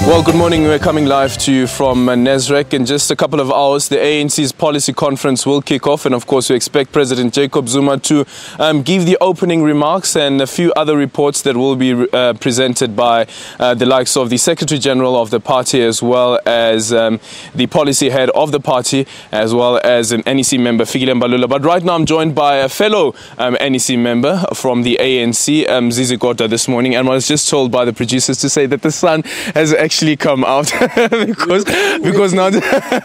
Well, good morning. We're coming live to you from Nasrec. In just a couple of hours, the ANC's policy conference will kick off. And of course, we expect President Jacob Zuma to give the opening remarks and a few other reports that will be presented by the likes of the Secretary General of the party, as well as the policy head of the party, as well as an NEC member, Fikile Mbalula. But right now, I'm joined by a fellow NEC member from the ANC, Zizi Kodwa, this morning. And I was just told by the producers to say that the sun has actually come out because now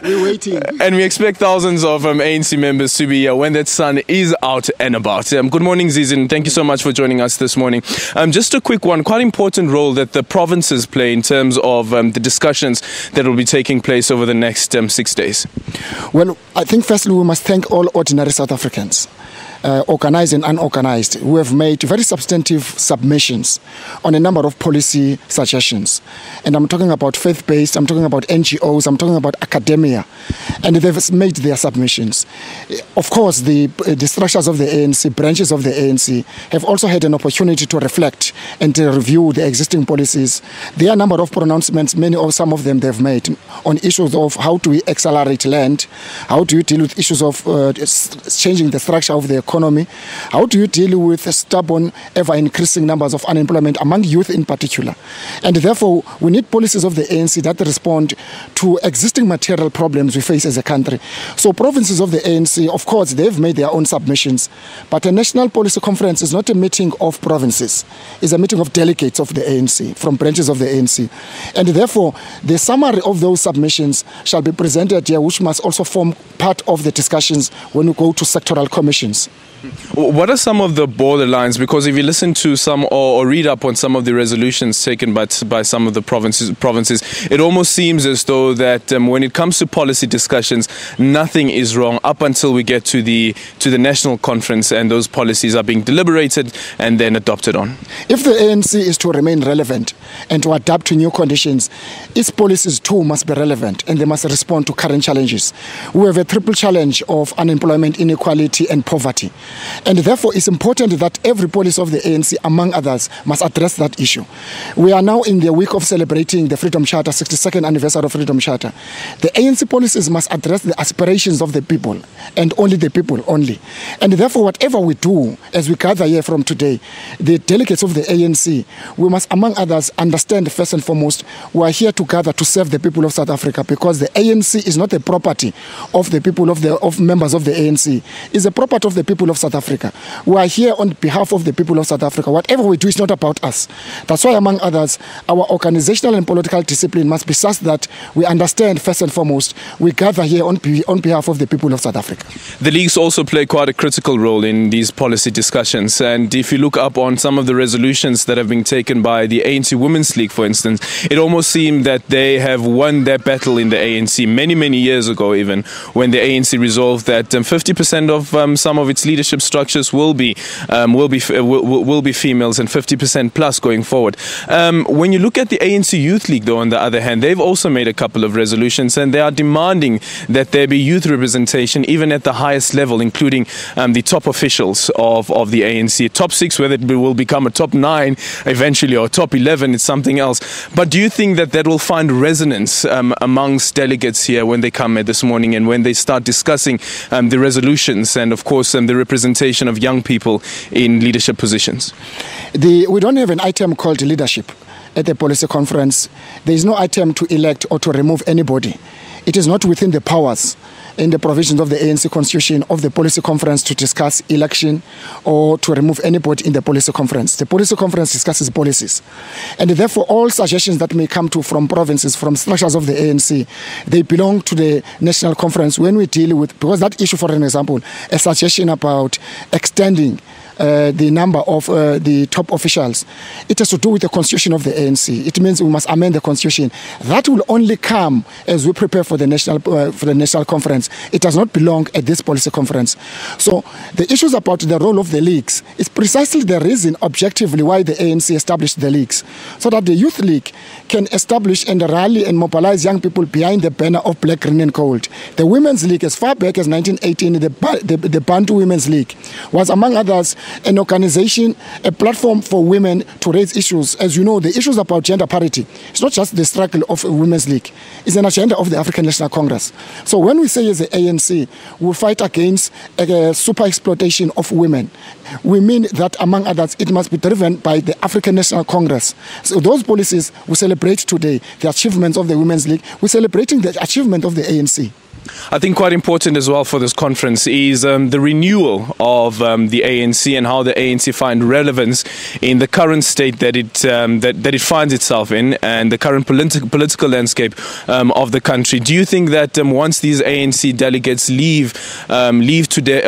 we're waiting, and we expect thousands of ANC members to be here when that sun is out and about. Good morning, Zizi, and thank you so much for joining us this morning. Just a quick one, quite important role that the provinces play in terms of the discussions that will be taking place over the next 6 days. Well, I think firstly we must thank all ordinary South Africans, organized and unorganized, who have made very substantive submissions on a number of policy suggestions. And I'm talking about faith-based, I'm talking about NGOs, I'm talking about academia. And they've made their submissions. Of course, the structures of the ANC, branches of the ANC, have also had an opportunity to reflect and to review the existing policies. There are a number of pronouncements, some of them they've made, on issues of how do we accelerate land, how do you deal with issues of changing the structure of the economy, how do you deal with stubborn, ever-increasing numbers of unemployment among youth in particular. And therefore, we need policies of the ANC that respond to existing material problems we face as a country. So provinces of the ANC, of course, they've made their own submissions, but a national policy conference is not a meeting of provinces. It's a meeting of delegates of the ANC, from branches of the ANC. And therefore, the summary of those submissions shall be presented here, which must also form part of the discussions when we go to sectoral commissions. What are some of the borderlines? Because if you listen to some or read up on some of the resolutions taken by some of the provinces, it almost seems as though that when it comes to policy discussions, nothing is wrong up until we get to the national conference and those policies are being deliberated and then adopted on. If the ANC is to remain relevant and to adapt to new conditions, its policies too must be relevant and they must respond to current challenges. We have a triple challenge of unemployment, inequality and poverty. And therefore, it's important that every policy of the ANC, among others, must address that issue. We are now in the week of celebrating the Freedom Charter, 62nd anniversary of Freedom Charter. The ANC policies must address the aspirations of the people, and only the people only. And therefore, whatever we do, as we gather here from today, the delegates of the ANC, we must, among others, understand first and foremost, we are here to gather to serve the people of South Africa, because the ANC is not the property of the people of members of the ANC. It's a property of the people of South Africa. We are here on behalf of the people of South Africa. Whatever we do is not about us. That's why, among others, our organizational and political discipline must be such that we understand, first and foremost, we gather here on behalf of the people of South Africa. The leagues also play quite a critical role in these policy discussions. And if you look up on some of the resolutions that have been taken by the ANC Women's League, for instance, it almost seemed that they have won their battle in the ANC many years ago, even when the ANC resolved that 50% of some of its leadership structures will be females and 50% plus going forward. When you look at the ANC Youth League, though, on the other hand, they've also made a couple of resolutions and they are demanding that there be youth representation even at the highest level, including the top officials of the ANC. Top 6, whether it will become a top 9 eventually or top 11, it's something else. But do you think that will find resonance amongst delegates here when they come here this morning and when they start discussing the resolutions and, of course, the representation of young people in leadership positions? We don't have an item called leadership at the policy conference. There is no item to elect or to remove anybody. It is not within the powers in the provisions of the ANC constitution of the policy conference to discuss election or to remove anybody in the policy conference. The policy conference discusses policies. And therefore, all suggestions that may come from provinces, from structures of the ANC, they belong to the national conference when we deal with, because that issue, for an example, a suggestion about extending the number of the top officials, it has to do with the constitution of the ANC. It means we must amend the constitution. That will only come as we prepare for for the national conference. It does not belong at this policy conference. So the issues about the role of the leagues is precisely the reason objectively why the ANC established the leagues, so that the Youth League can establish and rally and mobilize young people behind the banner of black, green and gold. The Women's League, as far back as 1918, the Bantu Women's League, was among others an organization, a platform for women to raise issues. As you know, the issues about gender parity, it's not just the struggle of a Women's League, it's an agenda of the African National Congress. So when we say as the ANC, we fight against super exploitation of women, we mean that among others, it must be driven by the African National Congress. So those policies we celebrate today, the achievements of the Women's League, we're celebrating the achievement of the ANC. I think quite important as well for this conference is the renewal of the ANC and how the ANC find relevance in the current state that it finds itself in and the current political landscape of the country. Do you think that once these ANC delegates leave today,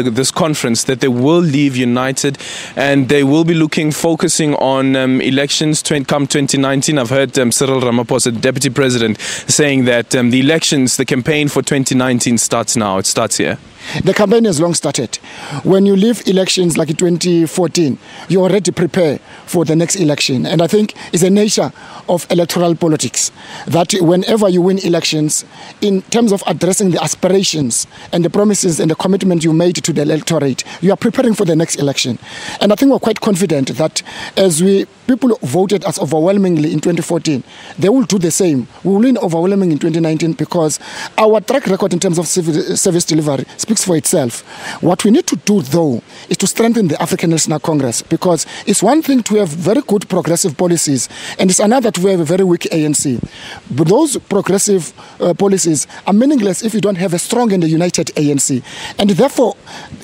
this conference, that they will leave united and they will be focusing on elections come 2019? I've heard Cyril Ramaphosa, the Deputy President, saying that the elections, the campaign for 2019 starts now. It starts here. The campaign has long started. When you leave elections like in 2014, you already prepare for the next election. And I think it's a nature of electoral politics that whenever you win elections, in terms of addressing the aspirations and the promises and the commitment you made to the electorate, you are preparing for the next election. And I think we're quite confident that as people voted us overwhelmingly in 2014, they will do the same. We will win overwhelmingly in 2019 because our track record in terms of service delivery speaks for itself. What we need to do, though, is to strengthen the African National Congress, because it's one thing to have very good progressive policies, and it's another to have a very weak ANC. But those progressive policies are meaningless if you don't have a strong and a united ANC. And therefore,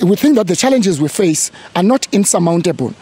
we think that the challenges we face are not insurmountable.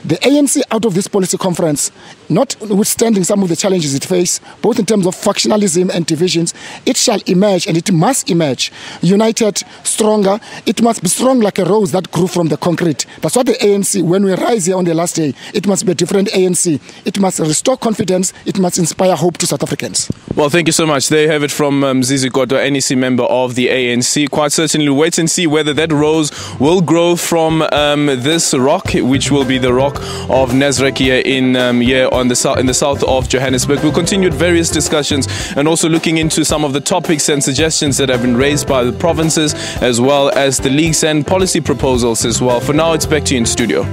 The ANC, out of this policy conference, notwithstanding some of the challenges it faces, both in terms of factionalism and divisions, it shall emerge, and it must emerge united, stronger. It must be strong like a rose that grew from the concrete. That's what the ANC, when we rise here on the last day, it must be a different ANC. It must restore confidence. It must inspire hope to South Africans. Well, thank you so much. There you have it from Zizi Kodwa, NEC member of the ANC. Quite certainly wait and see whether that rose will grow from this rock, which will be the rock of Nasrec here in the south of Johannesburg. We'll continue with various discussions and also looking into some of the topics and suggestions that have been raised by the provinces, as well as the leagues and policy proposals as well. For now, it's back to you in studio.